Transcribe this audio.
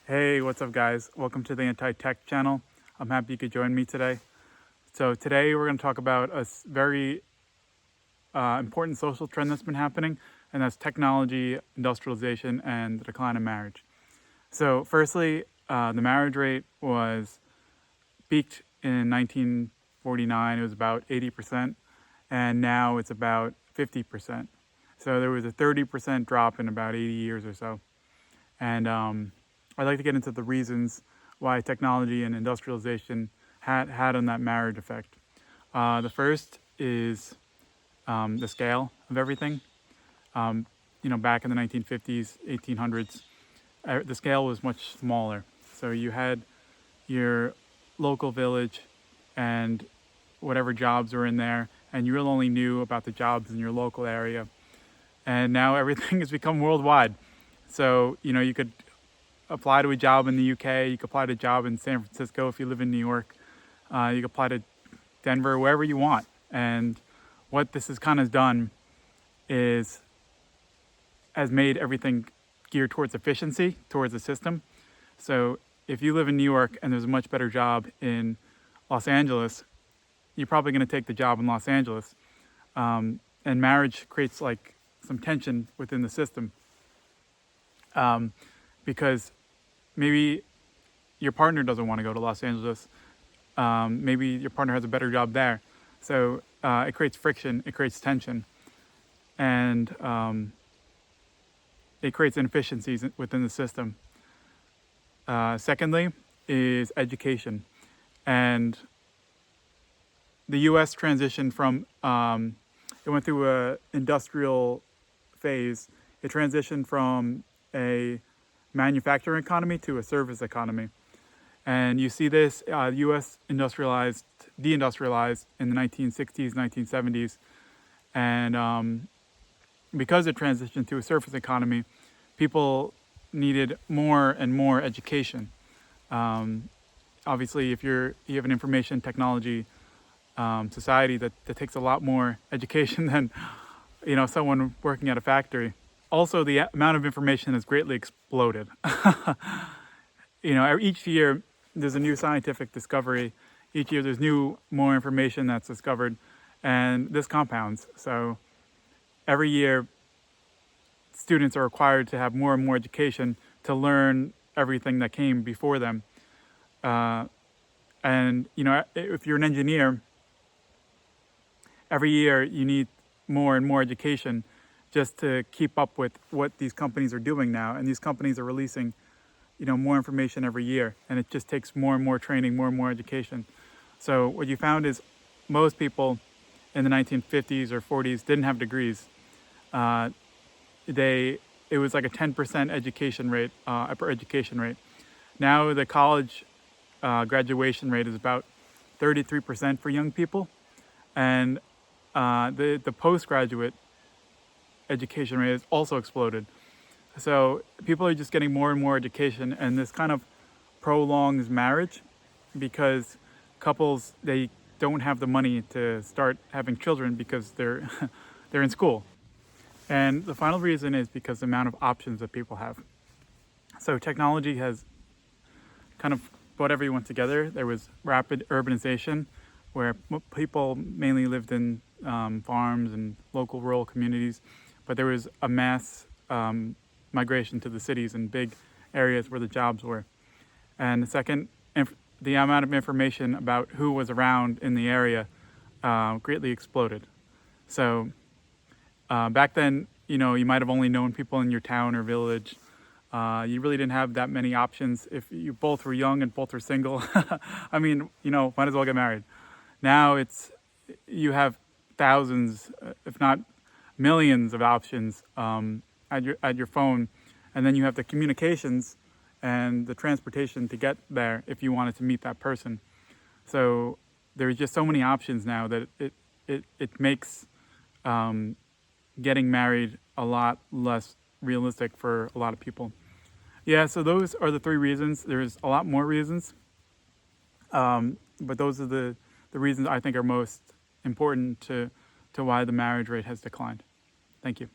Hey, what's up guys? Welcome to the Anti-Tech channel. I'm happy you could join me today. So today we're going to talk about a very important social trend that's been happening, and that's technology, industrialization, and the decline of marriage. So firstly, the marriage rate was peaked in 1949. It was about 80%, and now it's about 50%. So there was a 30% drop in about 80 years or so. And I'd like to get into the reasons why technology and industrialization had on that marriage effect. The first is the scale of everything. Back in the 1950s, 1800s, the scale was much smaller. So you had your local village and whatever jobs were in there, and you really only knew about the jobs in your local area. And now everything has become worldwide. So, you could apply to a job in the UK, you could apply to a job in San Francisco if you live in New York, you could apply to Denver, wherever you want. And what this has kind of done has made everything geared towards efficiency, towards the system. So if you live in New York and there's a much better job in Los Angeles, you're probably going to take the job in Los Angeles. And marriage creates like some tension within the system. Because maybe your partner doesn't want to go to Los Angeles. Maybe your partner has a better job there. So it creates friction, it creates tension, and it creates inefficiencies within the system. Secondly is education. And the US transitioned from, it went through an industrial phase. It transitioned from a manufacturing economy to a service economy. And you see this, the US deindustrialized in the 1960s, 1970s. And because it transitioned to a service economy, people needed more and more education. Obviously, if you have an information technology society that takes a lot more education than someone working at a factory. Also, the amount of information has greatly exploded. Each year there's a new scientific discovery. Each year there's more information that's discovered, and this compounds. So every year students are required to have more and more education to learn everything that came before them. And if you're an engineer, every year you need more and more education just to keep up with what these companies are doing now. And these companies are releasing, more information every year. And it just takes more and more training, more and more education. So what you found is most people in the 1950s or 40s didn't have degrees. It was like a 10% education rate, upper education rate. Now the college graduation rate is about 33% for young people. And the postgraduate education rate has also exploded. So people are just getting more and more education, and this kind of prolongs marriage because couples, they don't have the money to start having children because they're in school. And the final reason is because the amount of options that people have. So technology has kind of brought everyone together. There was rapid urbanization where people mainly lived in farms and local rural communities, but there was a mass migration to the cities and big areas where the jobs were. And the second, the amount of information about who was around in the area greatly exploded. So back then, you might have only known people in your town or village. You really didn't have that many options. If you both were young and both were single, I mean, might as well get married. Now you have thousands, if not millions of options at your phone, and then you have the communications and the transportation to get there if you wanted to meet that person. So there's just so many options now that it makes getting married a lot less realistic for a lot of people. Yeah, so those are the three reasons. There's a lot more reasons, but those are the reasons I think are most important to why the marriage rate has declined. Thank you.